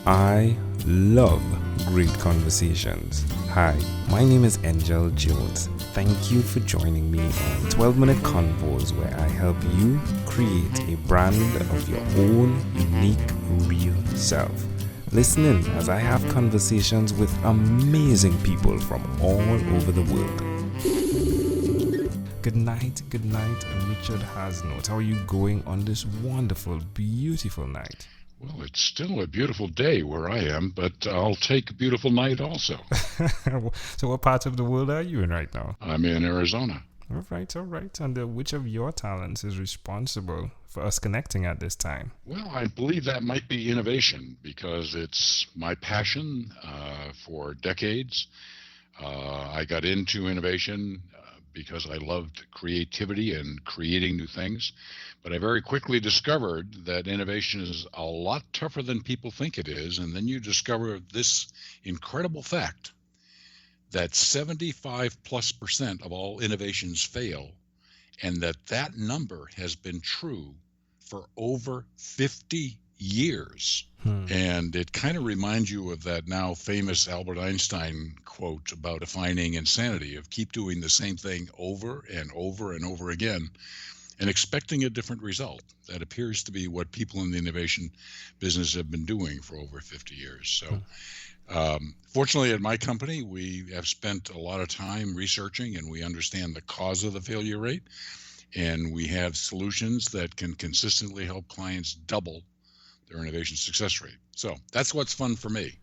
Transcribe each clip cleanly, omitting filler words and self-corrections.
I love great conversations. Hi, my name is Angel Jones. Thank you for joining me on 12-minute Convos, where I help you create a brand of your own unique, real self. Listen in as I have conversations with amazing people from all over the world. Good night, Richard Haasnoot. How are you going on this wonderful, beautiful night? Well, it's still a beautiful day where I am, but I'll take a beautiful night also. So what part of the world are you in right now? I'm in Arizona. All right. And which of your talents is responsible for us connecting at this time? Well, I believe that might be innovation because it's my passion for decades. I got into innovation because I loved creativity and creating new things. But I very quickly discovered that innovation is a lot tougher than people think it is. And then you discover this incredible fact that 75+% of all innovations fail, and that number has been true for over 50 years. And it kind of reminds you of that now famous Albert Einstein quote about defining insanity, of keep doing the same thing over and over and over again and expecting a different result. That appears to be what people in the innovation business have been doing for over 50 years. So fortunately, at my company, we have spent a lot of time researching, and we understand the cause of the failure rate. And we have solutions that can consistently help clients double their innovation success rate. So that's what's fun for me.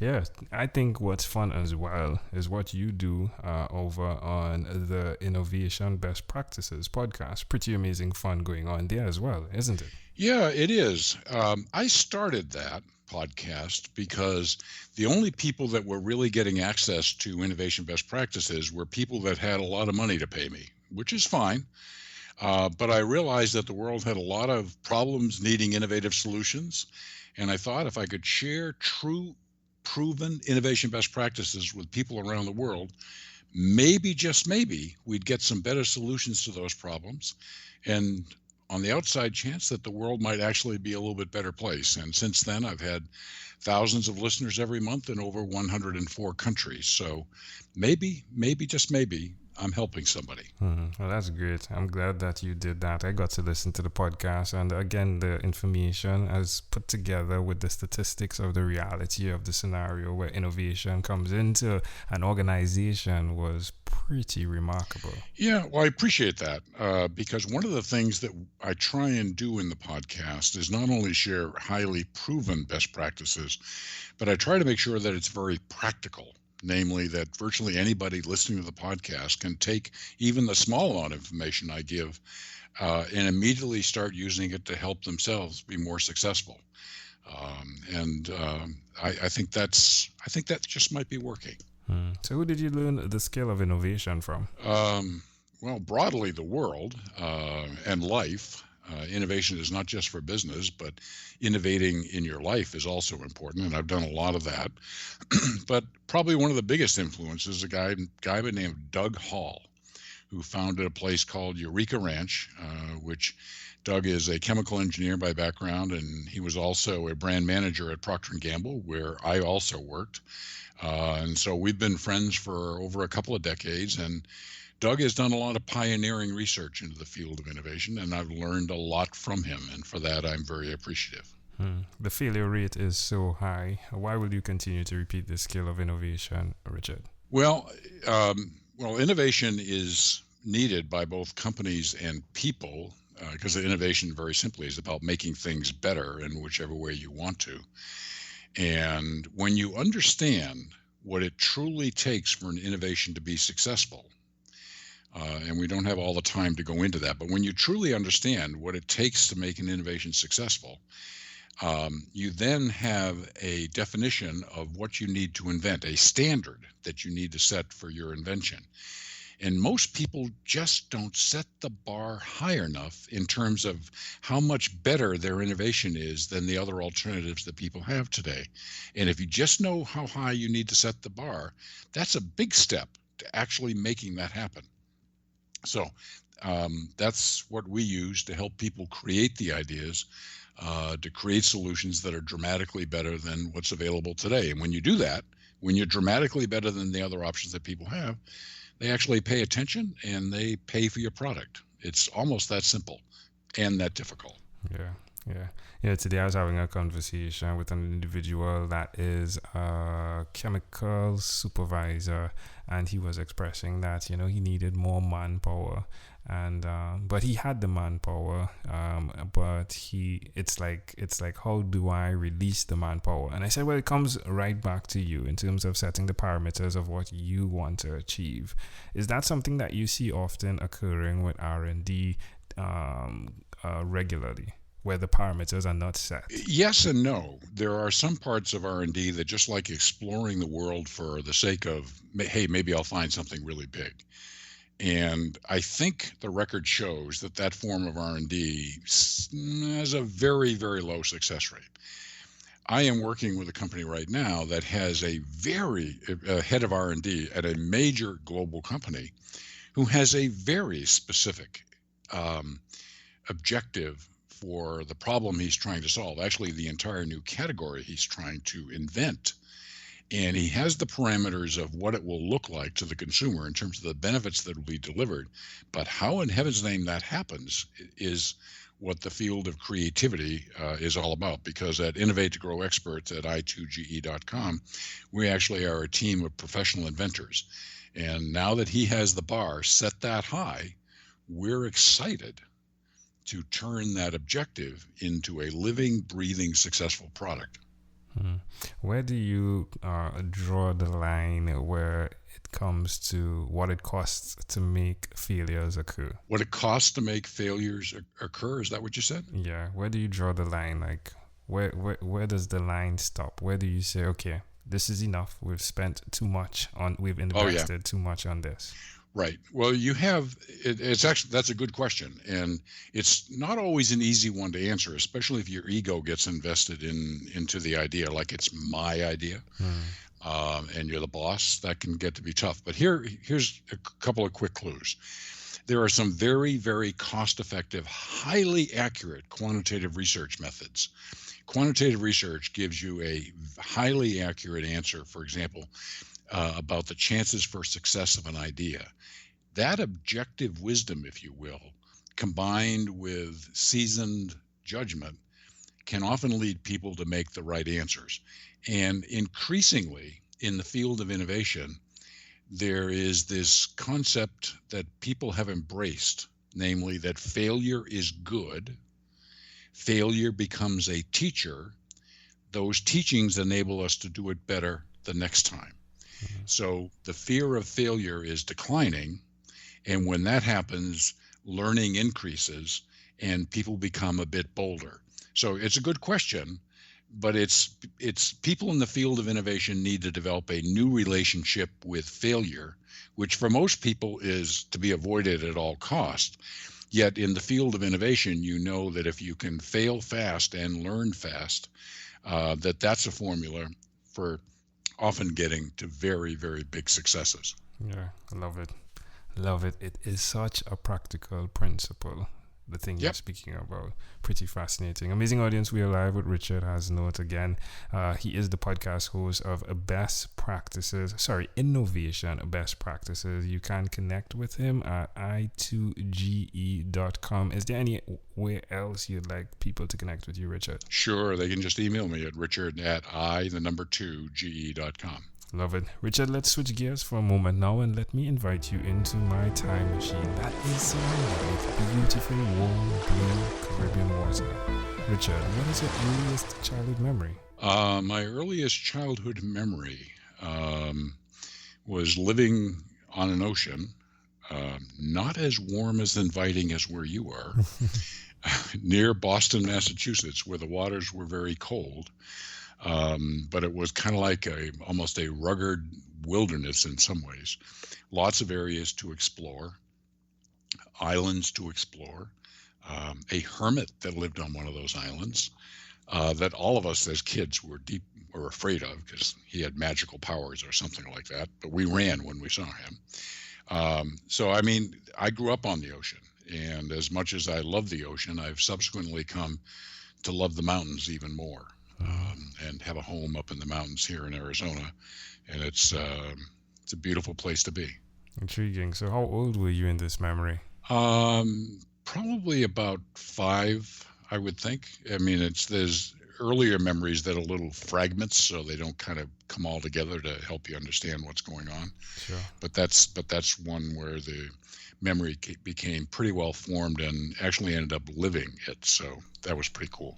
Yeah, I think what's fun as well is what you do over on the Innovation Best Practices podcast. Pretty amazing fun going on there as well, isn't it? Yeah, it is. I started that podcast because the only people that were really getting access to innovation best practices were people that had a lot of money to pay me, which is fine. But I realized that the world had a lot of problems needing innovative solutions. And I thought if I could share true, proven innovation best practices with people around the world, maybe, just maybe, we'd get some better solutions to those problems. And on the outside chance that the world might actually be a little bit better place. And since then, I've had thousands of listeners every month in over 104 countries. So maybe, just maybe, I'm helping somebody. Well, that's great. I'm glad that you did that. I got to listen to the podcast, and again, the information as put together with the statistics of the reality of the scenario where innovation comes into an organization was pretty remarkable. Yeah, well, I appreciate that because one of the things that I try and do in the podcast is not only share highly proven best practices, but I try to make sure that it's very practical. Namely, that virtually anybody listening to the podcast can take even the small amount of information I give and immediately start using it to help themselves be more successful. I think that just might be working. So who did you learn the skill of innovation from? Well, broadly, the world and life. Innovation is not just for business, but innovating in your life is also important, and I've done a lot of that. But probably one of the biggest influences is a guy by the name of Doug Hall, who founded a place called Eureka Ranch, which Doug is a chemical engineer by background, and he was also a brand manager at Procter & Gamble, where I also worked. And so we've been friends for over a couple of decades, and Doug has done a lot of pioneering research into the field of innovation, and I've learned a lot from him, and for that I'm very appreciative. The failure rate is so high. Why will you continue to repeat the skill of innovation, Richard? Well, innovation is needed by both companies and people because innovation, very simply, is about making things better in whichever way you want to. And when you understand what it truly takes for an innovation to be successful, and we don't have all the time to go into that, but when you truly understand what it takes to make an innovation successful, you then have a definition of what you need to invent, a standard that you need to set for your invention. And most people just don't set the bar high enough in terms of how much better their innovation is than the other alternatives that people have today. And if you just know how high you need to set the bar, that's a big step to actually making that happen. So that's what we use to help people create the ideas to create solutions that are dramatically better than what's available today. And when you do that, when you're dramatically better than the other options that people have, they actually pay attention and they pay for your product. It's almost that simple and that difficult. Yeah, yeah. Today I was having a conversation with an individual that is a chemical supervisor, and he was expressing that, he needed more manpower. And but he had the manpower, but it's like, how do I release the manpower? And I said, well, it comes right back to you in terms of setting the parameters of what you want to achieve. Is that something that you see often occurring with R&D regularly, where the parameters are not set? Yes and no. There are some parts of R&D that just like exploring the world for the sake of, hey, maybe I'll find something really big. And I think the record shows that form of R&D has a very, very low success rate. I am working with a company right now that has a head of R&D at a major global company who has a very specific objective for the problem he's trying to solve, actually the entire new category he's trying to invent. And he has the parameters of what it will look like to the consumer in terms of the benefits that will be delivered. But how in heaven's name that happens is what the field of creativity is all about. Because at Innovate2Grow Experts at i2ge.com, we actually are a team of professional inventors. And now that he has the bar set that high, we're excited to turn that objective into a living, breathing, successful product. Where do you draw the line where it comes to what it costs to make failures occur? What it costs to make failures occur, is that what you said? Yeah. Where do you draw the line? Like, where does the line stop? Where do you say, okay, this is enough. We've spent too much we've invested too much on this. Right. Well, it's actually, that's a good question. And it's not always an easy one to answer, especially if your ego gets invested into the idea, like it's my idea, and you're the boss. That can get to be tough. But here's a couple of quick clues. There are some very, very cost-effective, highly accurate quantitative research methods. Quantitative research gives you a highly accurate answer, for example, about the chances for success of an idea. That objective wisdom, if you will, combined with seasoned judgment, can often lead people to make the right answers. And increasingly in the field of innovation, there is this concept that people have embraced, namely that failure is good. Failure becomes a teacher. Those teachings enable us to do it better the next time. So the fear of failure is declining. And when that happens, learning increases and people become a bit bolder. So it's a good question, but it's people in the field of innovation need to develop a new relationship with failure, which for most people is to be avoided at all costs. Yet in the field of innovation, you know that if you can fail fast and learn fast, that's a formula for often getting to very, very big successes. Yeah, I love it. Love it. It is such a practical principle, the thing you're speaking about. Pretty fascinating. Amazing audience. We are live with Richard Haasnoot again. He is the podcast host of Innovation Best Practices. You can connect with him at i2ge.com. Is there anywhere else you'd like people to connect with you, Richard? Sure. They can just email me at richard@2ge.com. Love it. Richard, let's switch gears for a moment now and let me invite you into my time machine that is surrounded with beautiful, warm, blue Caribbean water. Richard, what is your earliest childhood memory? My earliest childhood memory was living on an ocean, not as warm as inviting as where you are, near Boston, Massachusetts, where the waters were very cold. But it was kind of like almost a rugged wilderness in some ways. Lots of areas to explore, islands to explore, a hermit that lived on one of those islands that all of us as kids were afraid of because he had magical powers or something like that. But we ran when we saw him. So, I mean, I grew up on the ocean. And as much as I love the ocean, I've subsequently come to love the mountains even more, and have a home up in the mountains here in Arizona. And it's a beautiful place to be. Intriguing. So how old were you in this memory? Probably about 5, I would think. I mean, there's earlier memories that are little fragments, so they don't kind of come all together to help you understand what's going on. Sure. But that's one where the memory became pretty well formed and actually ended up living it. So that was pretty cool.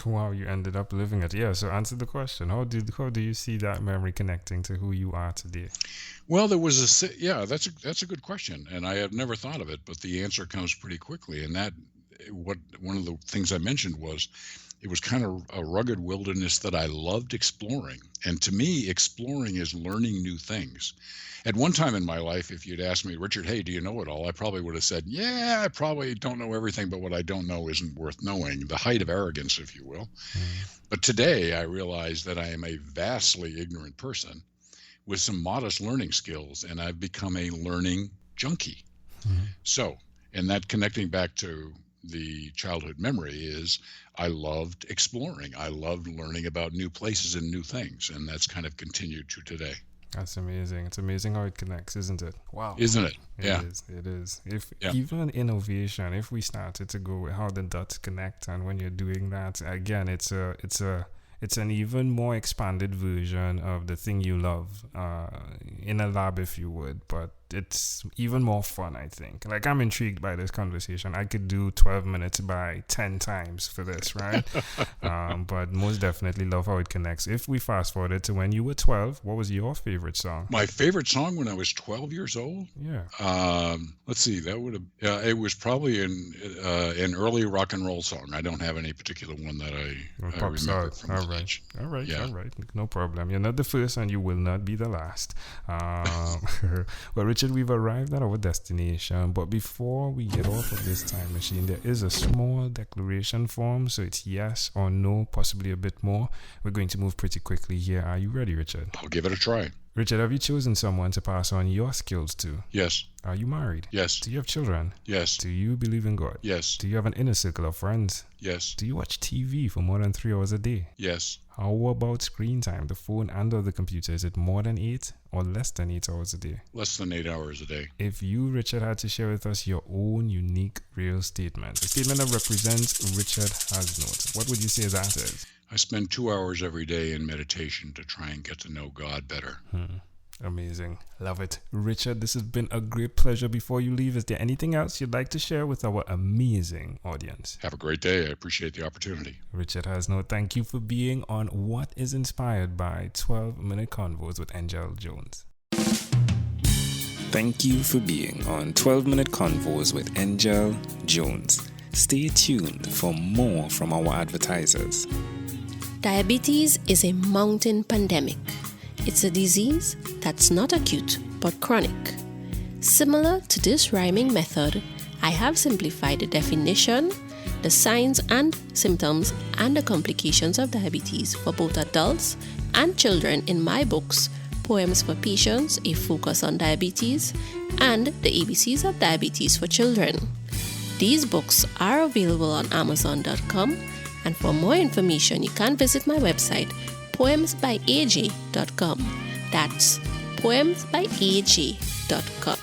Wow, you ended up living it. Yeah, so answer the question. How do you see that memory connecting to who you are today? Well, that's a good question, and I have never thought of it, but the answer comes pretty quickly. And one of the things I mentioned was it was kind of a rugged wilderness that I loved exploring. And to me, exploring is learning new things. At one time in my life, if you'd asked me, Richard, hey, do you know it all? I probably would have said, yeah, I probably don't know everything, but what I don't know isn't worth knowing. The height of arrogance, if you will. But today I realize that I am a vastly ignorant person with some modest learning skills, and I've become a learning junkie. So, and that connecting back to the childhood memory is I loved exploring. I loved learning about new places and new things, and that's kind of continued to today. That's amazing. It's amazing how it connects, isn't it? Wow. Isn't it? It is. Even innovation, if we started to go with how the dots connect, and when you're doing that, again, it's an even more expanded version of the thing you love, in a lab, if you would, but it's even more fun, I think. Like, I'm intrigued by this conversation. I could do 12 minutes by 10 times for this, right? But most definitely love how it connects. If we fast forwarded to when you were 12, what was your favorite song? My favorite song when I was 12 years old? Yeah. Let's see, that would have, it was probably an early rock and roll song. I don't have any particular one that I remember from all right. age. All right, yeah. All right. No problem. You're not the first and you will not be the last. Well, Richard, we've arrived at our destination, but before we get off of this time machine, there is a small declaration form, so it's yes or no, possibly a bit more. We're going to move pretty quickly here. Are you ready, Richard? I'll give it a try. Richard, have you chosen someone to pass on your skills to? Yes. Are you married? Yes. Do you have children? Yes. Do you believe in God? Yes. Do you have an inner circle of friends? Yes. Do you watch TV for more than 3 hours a day? Yes. How about screen time, the phone and or the computer? Is it more than 8 or less than 8 hours a day? Less than 8 hours a day. If you, Richard, had to share with us your own unique real statement, a statement that represents Richard Haasnoot, what would you say that is? I spend 2 hours every day in meditation to try and get to know God better. Amazing. Love it. Richard, this has been a great pleasure. Before you leave, is there anything else you'd like to share with our amazing audience? Have a great day. I appreciate the opportunity. Richard Haasnoot, thank you for being on What is Inspired by 12-Minute Convos with Angel Jones. Thank you for being on 12-Minute Convos with Angel Jones. Stay tuned for more from our advertisers. Diabetes is a mountain pandemic. It's a disease that's not acute but chronic. Similar to this rhyming method, I have simplified the definition, the signs and symptoms, and the complications of diabetes for both adults and children in my books, Poems for Patients, A Focus on Diabetes, and The ABCs of Diabetes for Children. These books are available on Amazon.com, and for more information, you can visit my website, poemsbyaj.com. That's poemsbyaj.com.